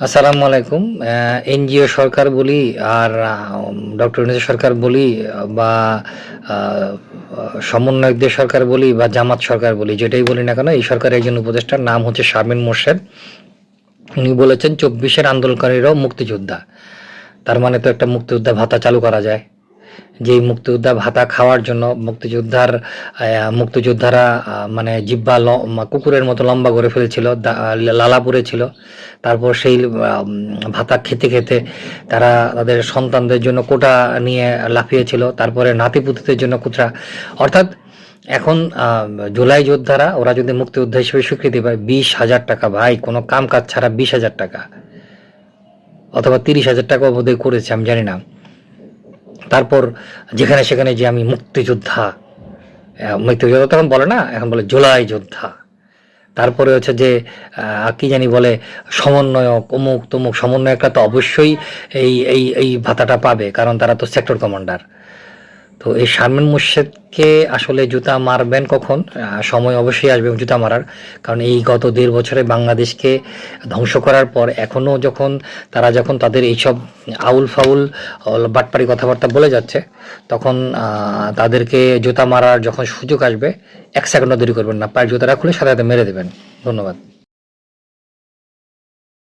আসসালামু আলাইকুম। এনজিও সরকার বলি আর ডক্টর ইউনূস সরকার বলি বা সমন্বয়কদের সরকার বলি বা জামাত সরকার বলি, যেটাই বলি না কেন, এই সরকারের একজন উপদেষ্টার নাম হচ্ছে শামীম মোরশেদ। উনি বলেছেন ২৪-এর আন্দোলনকারীরাও মুক্তিযোদ্ধা। তার মানে তো একটা মুক্তিযোদ্ধা ভাতা চালু করা যায়। যেই মুক্তিযোদ্ধা ভাতা খাওয়ার জন্য মুক্তিযোদ্ধারা মানে জিহ্বা কুকুরের মতো লম্বা করে ফেলছিল, লালা পড়েছিল। তারপর সেই ভাতা খেতে খেতে তারা তাদের সন্তানদের জন্য কোটা নিয়ে লাফিয়েছিল, তারপরে নাতিপুতিদের জন্য কোটা। অর্থাৎ এখন জুলাই যোদ্ধারা ওরা যদি মুক্তিযোদ্ধা হিসেবে স্বীকৃতি পায়, ২০,০০০ টাকা, ভাই কোনো কাম কাজ ছাড়া ২০,০০০ টাকা অথবা ৩০,০০০ টাকা বোধহয় করেছে, আমি জানি না। তারপর যেখানে সেখানে যে আমি মুক্তিযোদ্ধা, মুক্তিযোদ্ধা তখন বলে না, এখন বলে জুলাই যোদ্ধা। তারপরে হচ্ছে যে কি জানি বলে, সমন্বয়ক, অমুক তমুক। সমন্বয়করা তো অবশ্যই এই এই এই ভাতাটা পাবে, কারণ তারা তো সেক্টর কমান্ডার। তো এই শামীম মোরশেদকে আসলে জুতা মারবেন কখন? সময় অবশ্যই আসবে জুতা মারার। কারণ এই গত ১.৫ বছরে বাংলাদেশকে ধ্বংস করার পর এখনও যখন তাদের এইসব আউল ফাউল বাটপাড়ি কথাবার্তা বলে যাচ্ছে, তখন তাদেরকে জুতা মারার যখন সুযোগ আসবে, ১ সেকেন্ডও দেরি করবেন না, পায়ের জুতাটা খুলে সাথে সাথে মেরে দেবেন। ধন্যবাদ।